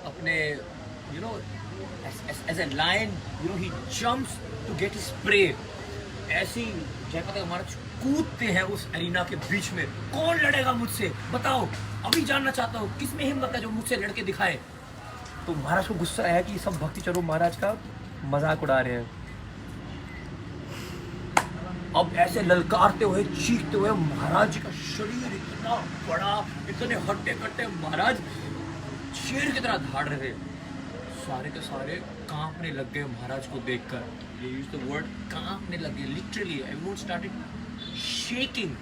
अपने you know as a lion you know he jumps to get his prey, ऐसी जयप्रदा महाराज कूदते हैं उस एरिना के बीच में। कौन लड़ेगा मुझसे, बताओ, अभी जानना चाहता हूँ, किसमें हिम्मत है जो मुझसे लड़के दिखाए। तो महाराज को गुस्सा आया कि सब भक्ति चरो महाराज का मजाक उड़ा रहे हैं। अब ऐसे ललकारते हुए चीखते हुए महाराज जी का शरीर इतना बड़ा, इतने हट्टे कट्टे, महाराज शेर की तरह धाड़ रहे थे। सारे के सारे कांपने लग गए महाराज को देखकर। ये यूज द वर्ड कांपने लगे, लिटरली एवरीवन स्टार्टेड शेकिंग।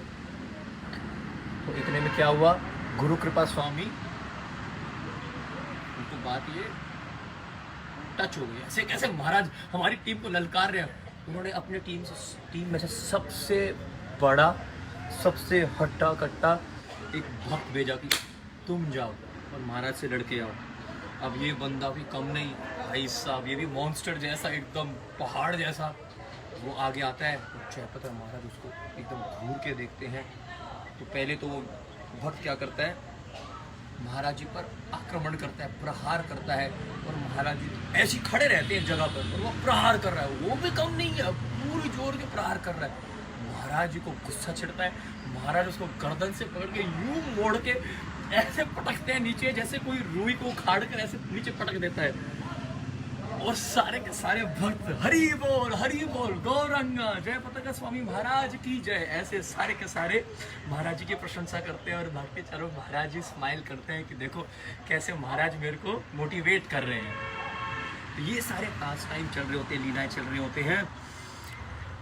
तो इतने में क्या हुआ, गुरु कृपा स्वामी उनको बात ये टच हो गई, ऐसे कैसे महाराज हमारी टीम को ललकार रहे हैं। उन्होंने अपने टीम में से सबसे बड़ा, सबसे हट्टा कट्टा एक भक्त भेजा कि तुम जाओ और महाराज से लड़के आओ। अब ये बंदा भी कम नहीं, भाई साहब, ये भी मॉन्स्टर जैसा, एकदम पहाड़ जैसा। वो आगे आता है, जयप्रदा महाराज उसको एकदम घूर के देखते हैं। तो पहले तो वो भक्त क्या करता है, महाराज जी पर आक्रमण करता है, प्रहार करता है, और महाराज जी ऐसे खड़े रहते हैं जगह पर और वो प्रहार कर रहा है। वो भी कम नहीं है, पूरी जोर के प्रहार कर रहा है। महाराज जी को गुस्सा चिढ़ता है, महाराज उसको गर्दन से पकड़ के यूं मोड़ के ऐसे पटकते हैं नीचे, जैसे कोई रुई को उखाड़ कर ऐसे नीचे पटक देता है। और सारे के सारे भक्त हरि बोल गौरंगा जयप्रदा का स्वामी महाराज की जय, ऐसे सारे के सारे महाराज जी की प्रशंसा करते हैं। और भक्ति चलो महाराज जी स्माइल करते हैं कि देखो कैसे महाराज मेरे को मोटिवेट कर रहे हैं। तो ये सारे पास टाइम चल रहे होते हैं, लीलाएं चल रहे होते हैं।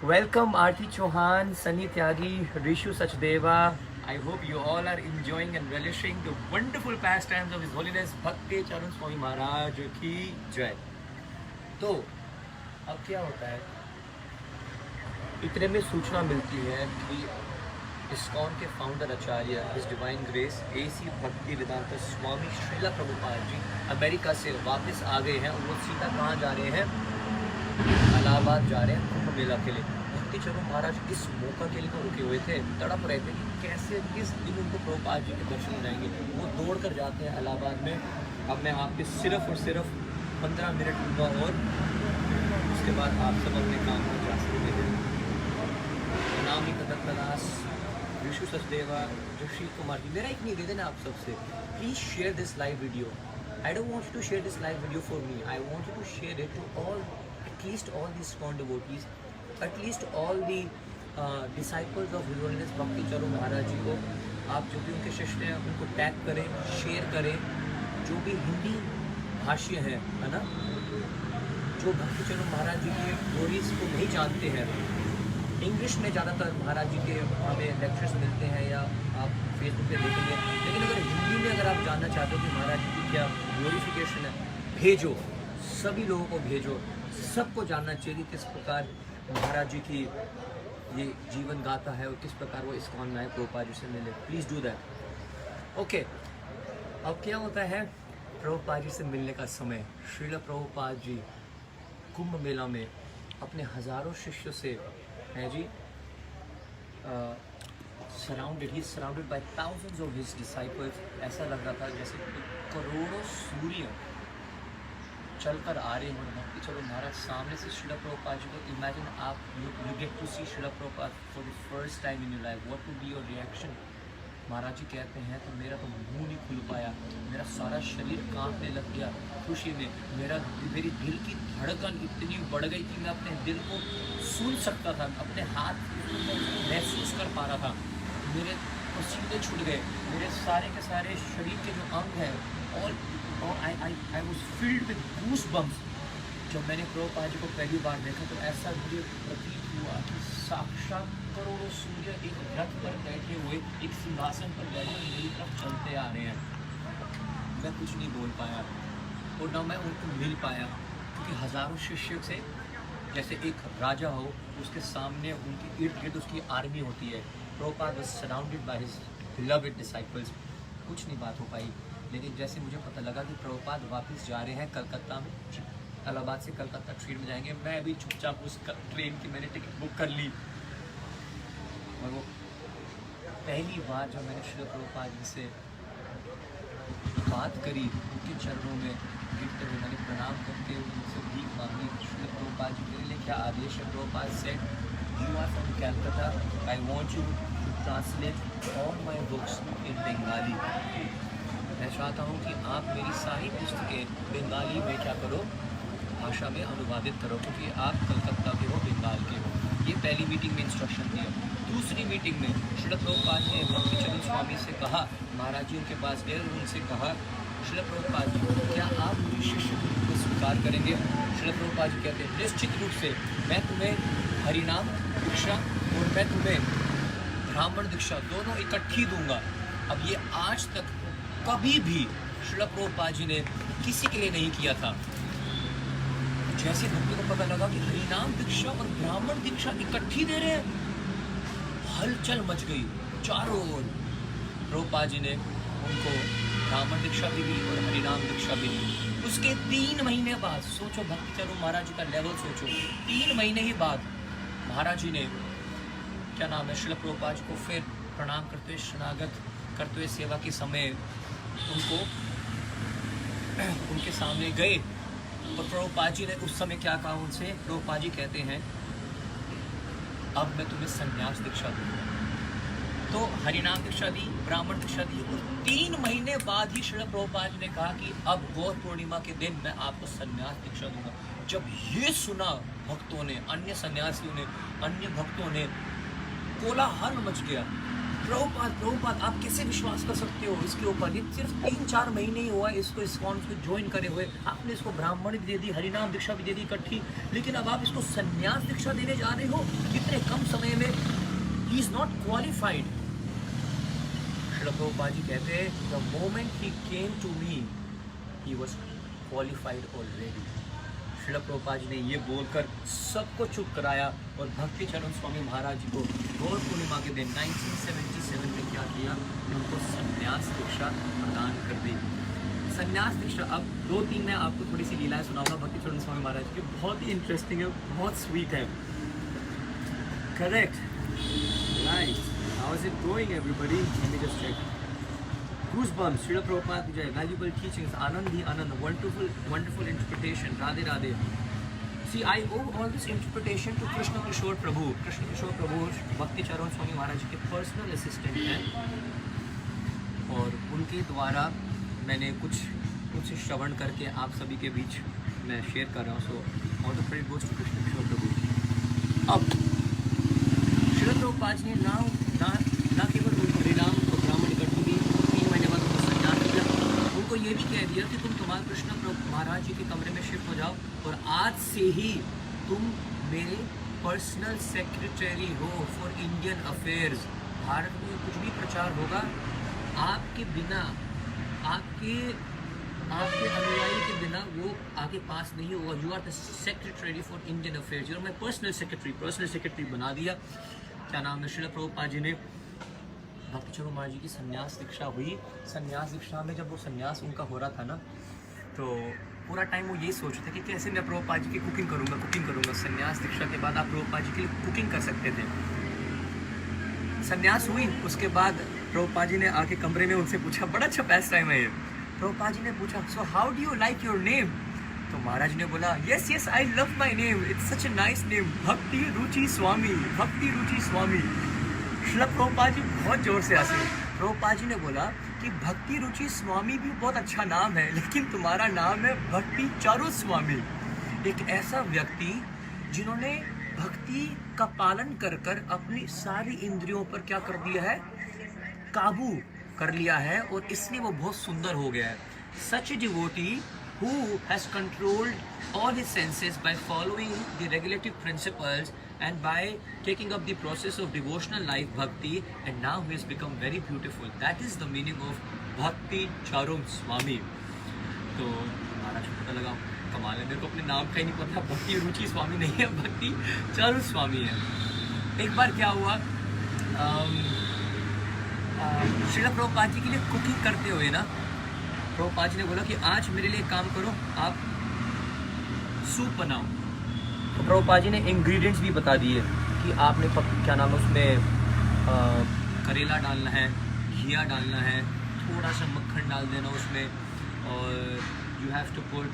Welcome Aarti Chauhan, Sunny Tyagi, Rishu Sachdeva. I hope you all are enjoying and relishing the wonderful pastimes of His Holiness भक्ति चरण स्वामी महाराज की जय। तो अब क्या होता है, इतने में सूचना मिलती है कि इस्कॉन के फाउंडर आचार्य हिज डिवाइन ग्रेस AC भक्ति वेदांत स्वामी श्रीला प्रभुपाद जी अमेरिका से वापस आ गए हैं। और वो सीधा कहाँ जा रहे हैं, इलाहाबाद जा रहे हैं कुंभ मेला के लिए। भक्ति चरण महाराज इस मौका के लिए तो रुके हुए थे, तड़प रहे थे कि कैसे किस दिन उनको प्रभुपाद जी के दर्शन जाएंगे। वो दौड़ कर जाते हैं इलाहाबाद में। अब मैं आपके सिर्फ और सिर्फ 15 मिनट लूँगा और उसके बाद आप सब अपने काम पर जा सकते हैं। प्रकाश, विशु सचदेवा, जशील कुमार जी, मेरा एक निवेदन है आप सबसे, please share this live video. I don't want you to share this live video for me. I want you to share it to all, at least all these strong devotees, at least all the disciples of His Holiness Bhakti Charu Maharaj जी को. आप जो भी उनके शिष्य हैं उनको tag करें, share करें. जो भी हिंदी भाष्य है ना, जो भक्ति चरण महाराज जी के ग्लोरीज को नहीं जानते हैं, इंग्लिश में ज़्यादातर महाराज जी के हमें लेक्चर्स मिलते हैं या आप फेसबुक पे देखेंगे, लेकिन अगर हिंदी में अगर आप जानना चाहते हो कि महाराज जी की क्या ग्लोरिफिकेशन है, भेजो, सभी लोगों को भेजो. सबको जानना चाहिए कि किस प्रकार महाराज जी की ये जीवन गाथा है और किस प्रकार वो इस्कॉन में आए, प्रभुपाद जी से मिले. Please do that. ओके, अब क्या होता है, प्रभुपाद जी से मिलने का समय. श्रील प्रभुपाद जी कुंभ मेला में अपने हज़ारों शिष्यों से हैं जी surrounded, he surrounded by thousands of his disciples. ऐसा लग रहा था जैसे करोड़ों सूर्य चलकर आ रहे हैं भक्ति चलो महाराज सामने से. श्रील प्रभुपाद जी को इमेजिन आप, you get to see Srila Prabhupada for the first time in your life. What would be your reaction? Maharaj ji कहते हैं तो मेरा तो मुंह नहीं खुल पाया, मेरा सारा शरीर कांपने लग गया खुशी में. मेरी दिल की धड़कन इतनी बढ़ गई कि मैं अपने दिल को सुन सकता था, अपने हाथ महसूस कर पा रहा था. मेरे पसीने छूट गए, मेरे सारे के सारे शरीर के जो अंग हैं और I was filled with goose bumps. जब मैंने प्रभुपाद जी को पहली बार देखा तो ऐसा मुझे प्रतीत हुआ कि साक्षात करोड़ों सूर्य एक रथ पर बैठे हुए, एक सिंहासन पर बैठे हुए मेरी तरफ चलते आ रहे हैं. मैं कुछ नहीं बोल पाया और ना मैं उनको मिल पाया, क्योंकि हज़ारों शिष्य से जैसे एक राजा हो, उसके सामने उनके इर्द गिर्द उसकी आर्मी होती है. Prabhupada was surrounded by his beloved disciples. कुछ नहीं बात हो पाई. लेकिन जैसे मुझे पता लगा कि प्रभुपाद वापस जा रहे हैं कलकत्ता में, इलाहाबाद से कलकत्ता ट्रेन में जाएंगे, मैं अभी चुपचाप उस ट्रेन की मैंने टिकट बुक कर ली. और वो पहली बार जब मैंने श्री प्रभुपाद जी से बात करी, उनके चरणों में गिरते हुए मैंने प्रणाम करते हुए उनसे भीख मांगी. श्री प्रभुपाद जी मेरे लिए क्या आदेश है? Prabhupada said, you are from Calcutta, I want you to translate all my books in Bengali. मैं चाहता हूँ कि आप मेरी सारी पुस्तकें बंगाली में क्या करो, भाषा में अनुवादित करो, क्योंकि आप कलकत्ता के हो, बंगाल के हो. ये पहली मीटिंग में इंस्ट्रक्शन दिया. दूसरी मीटिंग में श्रील प्रभुपाद ने भक्ति चरण स्वामी से कहा, महाराज जी उनके पास गए, उनसे कहा, श्रील प्रभुपाद जी क्या आप मुझे शिष्य को स्वीकार करेंगे? श्रील प्रभुपाद जी कहते हैं निश्चित रूप से मैं तुम्हें हरिनाम दीक्षा और मैं तुम्हें ब्राह्मण दीक्षा दोनों इकट्ठी दूंगा. अब ये आज तक कभी भी श्रील प्रभुपाद जी ने किसी के लिए नहीं किया था. जैसे भक्तों को पता लगा कि हरिनाम दीक्षा और ब्राह्मण दीक्षा इकट्ठी दे रहे हैं, हलचल मच गई चारों ओर. प्रभुपाद जी ने उनको ब्राह्मण दीक्षा भी दी और हरिनाम दीक्षा भी दी. उसके 3 महीने बाद, सोचो भक्ति चरण महाराज जी का लेवल सोचो, 3 महीने ही बाद महाराज जी ने क्या नाम है, श्रील प्रभुपाद जी को फिर प्रणाम करते हुए, शरणागत करते हुए सेवा के समय उनको उनके सामने गए. और प्रभुपाद जी ने उस समय क्या कहा उनसे? प्रभुपाद जी कहते हैं अब मैं तुम्हें संन्यास दीक्षा दूंगा. तो हरिनाम दीक्षा दी, ब्राह्मण दीक्षा दी, और 3 महीने बाद ही श्रील प्रभुपाद जी ने कहा कि अब गौर पूर्णिमा के दिन मैं आपको संन्यास दीक्षा दूंगा. जब ये सुना भक्तों ने, अन्य सन्यासियों ने, अन्य भक्तों ने, कोलाहल मच गया. प्रभुपाद आप कैसे विश्वास कर सकते हो इसके ऊपर? ये सिर्फ 3-4 महीने ही हुआ इसको इस्कॉन को ज्वाइन करे हुए, आपने इसको ब्राह्मण भी दे दी, हरिनाम दीक्षा भी दे दी इकट्ठी, लेकिन अब आप इसको संन्यास दीक्षा देने जा रहे हो इतने कम समय में. He is not qualified. Srila Prabhupada ji कहते हैं the moment he came to me he was qualified already. Srila Prabhupada ji ने ये बोलकर सबको चुप कराया और भक्ति चरण स्वामी महाराज जी को गौर पूर्णिमा के दिन 1977 में क्या किया, उनको संन्यास दीक्षा प्रदान कर दी. संन्यास दीक्षा. अब 2-3 मैं आपको थोड़ी सी लीलाएं सुनाऊंगा भक्ति चरण स्वामी महाराज की, बहुत ही इंटरेस्टिंग है, बहुत स्वीट है. Correct, nice. How is it going everybody? Let me just check. Goosebumps, Srila Prabhupada Jai, valuable teachings, Anand hi Anand, wonderful interpretation, Radhe Radhe. See, I owe all this interpretation to Krishna Kishore Prabhu. Krishna Kishore Prabhu भक्ति चरण स्वामी महाराज जी के personal assistant हैं और उनके द्वारा मैंने कुछ श्रवण करके आप सभी के बीच मैं शेयर कर रहा हूँ. So all the credit goes to Krishna Kishore Prabhu. अब श्रील प्रभुपाद जी ने ना केवल उनको हरिनाम और ब्राह्मण इकट्ठी की 3 महीने बाद उनको संन्यास दिया, उनको ये भी कह दिया कि तुम तुम्हारे कृष्ण प्रभु महाराज जी के कमरे में शिफ्ट हो जाओ और आज से ही तुम मेरे पर्सनल सेक्रेटरी हो फॉर इंडियन अफेयर्स. भारत में कुछ भी प्रचार होगा आपके बिना, आपके अनुयायी के बिना वो आगे पास नहीं होगा. You are the secretary for Indian affairs. You are my personal secretary बना दिया. क्या नाम है, श्रील प्रभुपाद जी ने भक्ति चरण महाराज जी की संन्यास दीक्षा हुई. संन्यास दीक्षा में जब वो संन्यास उनका हो रहा था ना, तो पूरा टाइम वो यही सोच रहे थे कि कैसे मैं प्रभुपाद जी की कुकिंग करूँगा. संन्यास दीक्षा के बाद आप प्रभुपाद जी के लिए कुकिंग कर सकते थे. संन्यास हुई, उसके बाद प्रभुपाद जी ने आके कमरे में उनसे पूछा, बड़ा अच्छा पैस टाइम है ये. प्रभुपाद जी ने पूछा, so how do you like your name? तो महाराज ने बोला, yes I love my name, it's such a nice name, भक्ति रुचि स्वामी. श्रील प्रभुपाद जी बहुत जोर से हंसे. प्रभुपाद जी ने बोला कि भक्ति रुचि स्वामी भी बहुत अच्छा नाम है, लेकिन तुम्हारा नाम है भक्ति चारु स्वामी. एक ऐसा व्यक्ति जिन्होंने भक्ति का पालन कर अपनी सारी इंद्रियों पर क्या कर दिया है, काबू कर लिया है, और इसलिए वो बहुत सुंदर हो गया है. Such a devotee who has controlled all his senses by following the regulative principles and by taking up the process of devotional life bhakti, and now he has become very beautiful. That is the meaning of Bhakti Charum Swami. तो महाराज को पता लगा, कमाल है, मेरे को अपने नाम का ही नहीं पता. भक्ति रुचि स्वामी नहीं है, भक्ति चारु स्वामी है. एक बार क्या हुआ, श्रील प्रभुपाद जी के लिए कुकिंग करते हुए ना, प्रभुपाद जी ने बोला कि आज मेरे लिए काम करो, आप सूप बनाओ. तो प्रभुपाद जी ने इंग्रेडिएंट्स भी बता दिए कि आपने क्या नाम है उसमें करेला डालना है, घिया डालना है, थोड़ा सा मक्खन डाल देना उसमें, और you have to put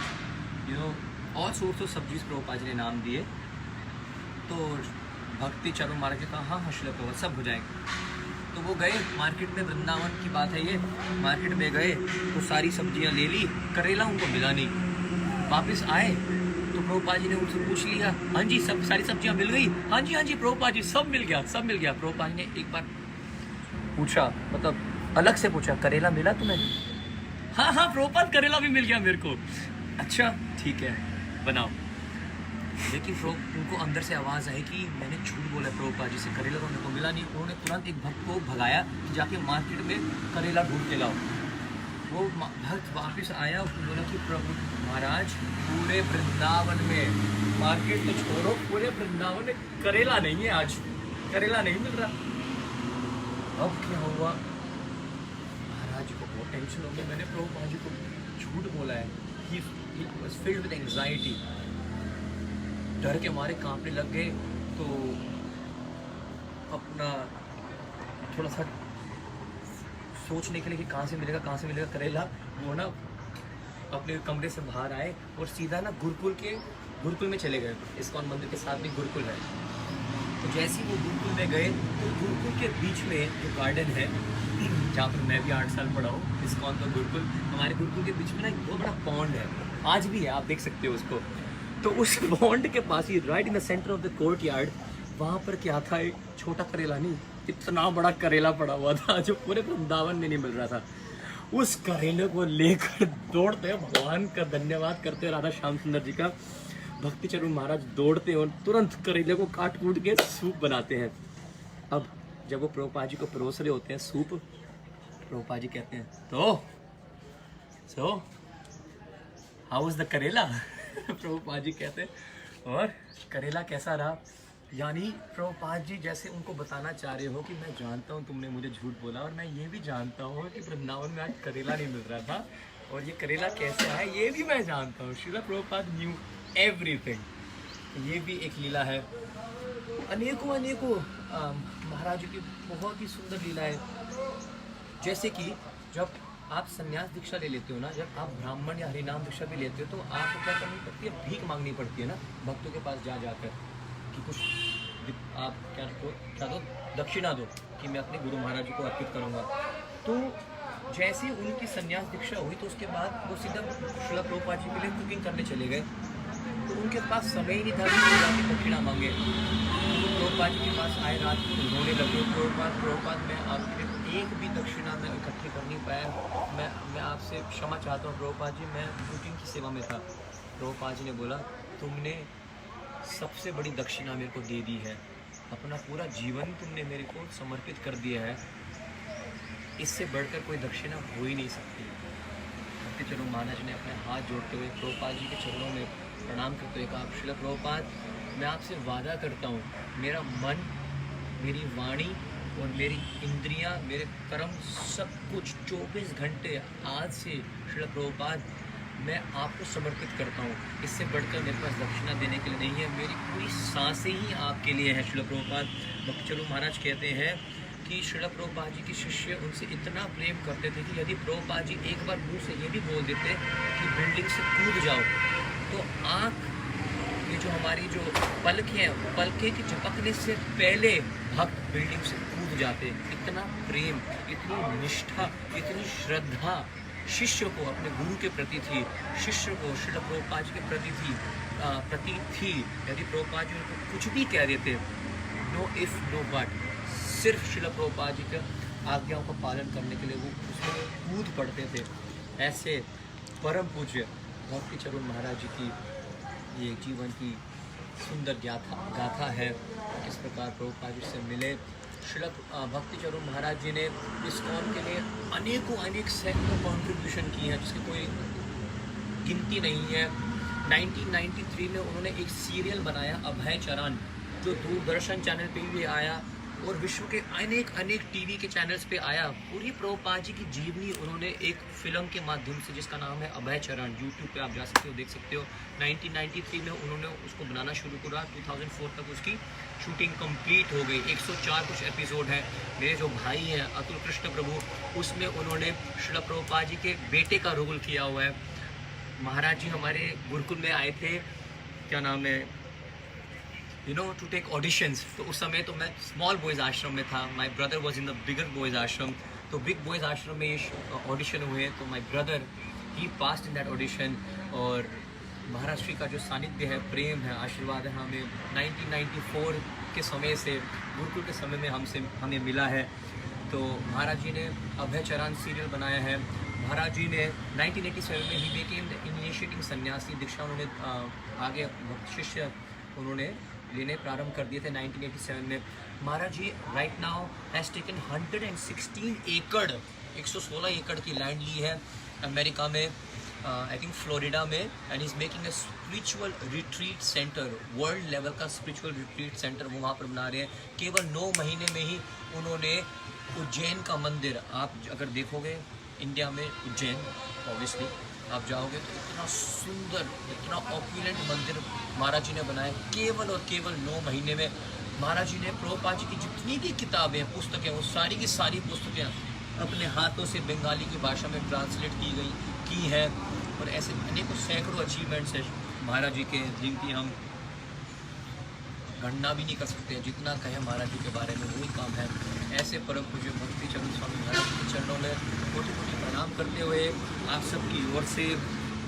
all sorts of sabzis. Prabhupada ji ने नाम दिए. तो भक्ति चरण महाराज जी कहा, हाँ श्रील प्रभुपाद सब हो जाएगा. तो वो गए मार्केट में, वृंदावन की बात है ये, मार्केट में गए तो सारी सब्जियां ले ली, करेला उनको मिला नहीं. वापस आए तो प्रभुपाद जी ने उनसे पूछ लिया, हाँ जी सब सारी सब्जियां मिल गई? हाँ जी प्रभुपाद जी सब मिल गया. प्रभुपाद जी ने एक बार पूछा, मतलब अलग से पूछा, करेला मिला तुम्हें? हाँ प्रभुपाद करेला भी मिल गया मेरे को. अच्छा ठीक है बनाओ. लेकिन उनको अंदर से आवाज़ आई कि मैंने झूठ बोला प्रभुपाद जी से, करेला तो उनको मिला नहीं. उन्होंने तुरंत एक भक्त को भगाया कि जाके मार्केट में करेला ढूंढ के लाओ. वो भक्त वापस आया, उसने बोला कि प्रभु महाराज पूरे वृंदावन में, मार्केट तो छोड़ो, पूरे वृंदावन में करेला नहीं है, आज करेला नहीं मिल रहा. अब क्या हुआ, महाराज जी को बहुत टेंशन हो गई, मैंने प्रभुपाद जी को झूठ बोला है. He was filled with anxiety, डर के मारे कांपने लग गए. तो अपना थोड़ा सा सोचने के लिए कि कहाँ से मिलेगा करेला, वो ना अपने कमरे से बाहर आए और सीधा ना गुरुकुल में चले गए. इस्कॉन मंदिर के साथ में गुरुकुल है. तो जैसे ही वो गुरुकुल में गए तो गुरुकुल के बीच में जो गार्डन है, जहाँ पर मैं भी 8 साल पढ़ा हूँ, इस्कॉन का गुरुकुल, हमारे गुरुकुल के बीच में ना एक बहुत बड़ा पॉन्ड है, आज भी है, आप देख सकते हो उसको. तो उस पॉन्ड के पास ही, right in the centre of the courtyard, वहाँ पर क्या था, एक छोटा करेला नहीं, इतना बड़ा करेला पड़ा हुआ था जो पूरे वृंदावन में नहीं मिल रहा था. उस करेले को लेकर दौड़ते, भगवान का धन्यवाद करते, राधा श्याम सुंदर जी का, भक्ति चरण महाराज दौड़ते और तुरंत करेले को काट कूट के सूप बनाते हैं. अब जब वो प्रभुपाद जी को परोस रहे होते हैं सूप, प्रभुपाद जी कहते हैं, तो हाउ इज द करेला? प्रभुपाद जी कहते हैं, और करेला कैसा रहा? यानी प्रभुपाद जी जैसे उनको बताना चाह रहे हो कि मैं जानता हूँ तुमने मुझे झूठ बोला, और मैं ये भी जानता हूँ कि वृंदावन में आज करेला नहीं मिल रहा था, और ये करेला कैसे है ये भी मैं जानता हूँ. Srila Prabhupada new everything. ये भी एक लीला है. अनेकों महाराज की बहुत ही सुंदर लीला है. जैसे कि जब आप संन्यास दीक्षा ले लेते हो ना, जब आप ब्राह्मण या हरिनाम दीक्षा भी लेते हो तो आपको क्या करनी पड़ती है, भीख मांगनी पड़ती है ना भक्तों के पास जा जाकर कि कुछ आप क्या दो, दक्षिणा दो कि मैं अपने गुरु महाराज जी को अर्पित करूँगा। तो जैसे ही उनकी संन्यास दीक्षा हुई तो उसके बाद वो सीधा श्रील प्रभुपाद जी के लिए कुकिंग करने चले गए। तो उनके पास समय ही नहीं था कि जाके दक्षिणा मांगे। तो प्रभुपाद जी के पास आए, रात को रोने लगे, प्रभुपाद मैं आपके लिए एक भी दक्षिणा में इकट्ठी कर नहीं पाया, मैं आपसे क्षमा चाहता हूँ प्रभुपाद जी, मैं कुकिंग की सेवा में था। प्रभुपाद जी ने बोला तुमने सबसे बड़ी दक्षिणा मेरे को दे दी है, अपना पूरा जीवन तुमने मेरे को समर्पित कर दिया है, इससे बढ़कर कोई दक्षिणा हो ही नहीं सकती। भक्ति चरण महाराज ने अपने हाथ जोड़ते हुए प्रभुपाद जी के चरणों में प्रणाम करते हुए कहा, श्रील प्रभुपाद मैं आपसे वादा करता हूँ, मेरा मन, मेरी वाणी और मेरी इंद्रियाँ, मेरे कर्म, सब कुछ 24 घंटे आज से श्रील प्रभुपाद मैं आपको समर्पित करता हूँ, इससे बढ़कर मेरे पास दक्षिणा देने के लिए नहीं है, मेरी पूरी सांसें ही आपके लिए है। श्रील प्रभुपाद भक्ति चरण महाराज कहते हैं कि श्रील प्रभुपाद जी के शिष्य उनसे इतना प्रेम करते थे कि यदि प्रभुपाद जी एक बार मुंह से ये भी बोल देते कि बिल्डिंग से कूद जाओ, तो आँख, ये जो हमारी जो पलकें हैं, पलके के झपकने से पहले भक्त बिल्डिंग से कूद जाते। इतना प्रेम, इतनी निष्ठा, इतनी श्रद्धा शिष्य को अपने गुरु के प्रति थी, शिष्य को श्रील प्रभुपाद जी के प्रति थी। यदि प्रभुपाद जी उनको कुछ भी कह देते, नो इफ नो बट, सिर्फ श्रील प्रभुपाद जी के आज्ञाओं का पालन करने के लिए वो उसमें कूद पड़ते थे। ऐसे परम पूज्य भक्ति चरण महाराज जी की ये जीवन की सुंदर गाथा है, किस प्रकार प्रभुपाद जी से मिले। श्रील भक्ति चरण महाराज जी ने इस्कॉन के लिए अनेक सैकड़ों कॉन्ट्रीब्यूशन की हैं, जिसकी कोई गिनती नहीं है। 1993 में उन्होंने एक सीरियल बनाया अभय चरण, जो दूरदर्शन चैनल पे भी आया और विश्व के अनेक टीवी के चैनल्स पे आया। पूरी प्रभुपाद जी की जीवनी उन्होंने एक फिल्म के माध्यम से, जिसका नाम है अभय चरण, यूट्यूब पे आप जा सकते हो, देख सकते हो। 1993 में उन्होंने उसको बनाना शुरू करा, 2004 तक उसकी शूटिंग कंप्लीट हो गई। 104 कुछ एपिसोड हैं। मेरे जो भाई हैं अतुल कृष्ण प्रभु, उसमें उन्होंने श्रील प्रभुपाद जी के बेटे का रोल किया हुआ है। महाराज जी हमारे गुरुकुल में आए थे, क्या नाम है, टू टेक ऑडिशंस। तो उस समय तो मैं स्मॉल बॉयज़ आश्रम में था, my brother was in the bigger boys आश्रम। तो बिग बॉयज़ आश्रम में ये ऑडिशन हुए, तो my brother he passed in that audition. और महाराज श्री का जो सानिध्य है, प्रेम है, आशीर्वाद है, हमें 1994 के समय से, गुरुकुल के समय में हमें मिला है। तो महाराज जी ने अभय चरण सीरियल बनाया है। महाराज जी ने 1987 में ही बेकेम द इनिशिएटिंग सन्यासी दीक्षा, उन्होंने आगे शिष्य उन्होंने लेने प्रारंभ कर दिए थे 1987 में। महाराज जी राइट नाउ हैज़ टेकन 116 एकड़, 116 एकड़ की लैंड ली है अमेरिका में, आई थिंक फ्लोरिडा में, and is making a spiritual retreat centre, world level का स्पिरिचुअल रिट्रीट सेंटर वो वहाँ पर बना रहे हैं। केवल 9 महीने में ही उन्होंने उज्जैन का मंदिर, आप अगर देखोगे इंडिया में उज्जैन, ऑब्वियसली आप जाओगे तो इतना सुंदर, इतना ऑप्युलेंट मंदिर महाराज जी ने बनाया केवल और केवल 9 महीने में। महाराज जी ने प्रभुपाद जी की जितनी भी किताबें, पुस्तकें, वो सारी की सारी पुस्तकें अपने हाथों से बंगाली की भाषा में ट्रांसलेट की है। और ऐसे अनेकों सैकड़ों अचीवमेंट्स हैं महाराज जी के, जिनकी हम गणना भी नहीं कर सकते, जितना कहें महाराज जी के बारे में वही काम है। ऐसे परम पूज्य भक्ति चरण स्वामी महाराज जी के चरणों में कोटि प्रणाम करते हुए आप सबकी ओर से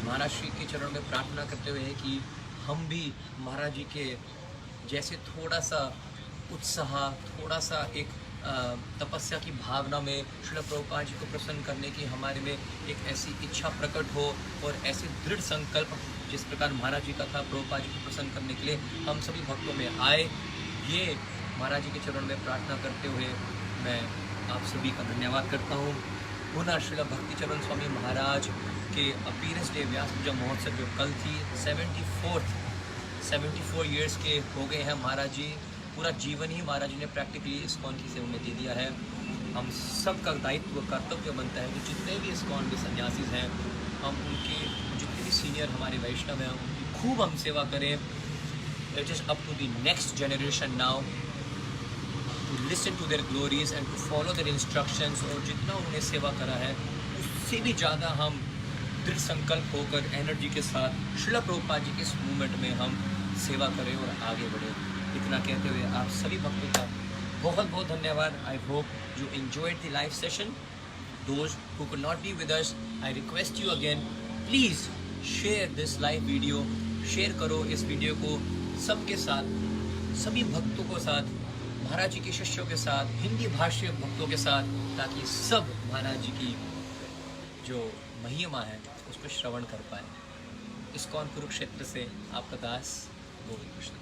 महाराज श्री के चरणों में प्रार्थना करते हुए कि हम भी महाराज जी के जैसे थोड़ा सा उत्साह, थोड़ा सा एक तपस्या की भावना में श्रील प्रभुपाद जी को प्रसन्न करने की हमारे में एक ऐसी इच्छा प्रकट हो, और ऐसे दृढ़ संकल्प जिस प्रकार महाराज जी का था प्रभुपाद जी को प्रसन्न करने के लिए हम सभी भक्तों में आए। ये महाराज जी के चरण में प्रार्थना करते हुए मैं आप सभी का धन्यवाद करता हूँ। पुनः श्रील भक्ति चरण स्वामी महाराज के अपीयरेंस डे व्यास पूजा महोत्सव जो कल थी, 74 ईयर्स के हो गए हैं महाराज जी। पूरा जीवन ही महाराज जी ने प्रैक्टिकली इस्कॉन की सेवा में दे दिया है। हम सब का दायित्व, कर्तव्य बनता है कि जितने भी इस्कॉन के सन्यासी हैं, हम उनके जितने भी सीनियर हमारे वैष्णव हैं, उनकी खूब हम सेवा करें। It is up to the next generation now to listen to their glories and to follow their instructions. और जितना उन्होंने सेवा करा है उससे भी ज़्यादा हम दृढ़ संकल्प होकर एनर्जी के साथ श्रील प्रभुपाद जी के इस मूवमेंट में हम सेवा करें और आगे बढ़ें। इतना कहते हुए आप सभी भक्तों का बहुत बहुत धन्यवाद। I hope you enjoyed the live session. Those who could not be with us, I request you again, please share this live video. Share करो इस वीडियो को सबके साथ, सभी भक्तों के साथ, महाराज जी के शिष्यों के साथ, हिंदी भाषी भक्तों के साथ, ताकि सब महाराज जी की जो महिमा है उसको श्रवण कर पाए। इस्कॉन कुरुक्षेत्र से आपका दास गोविंद कृष्ण।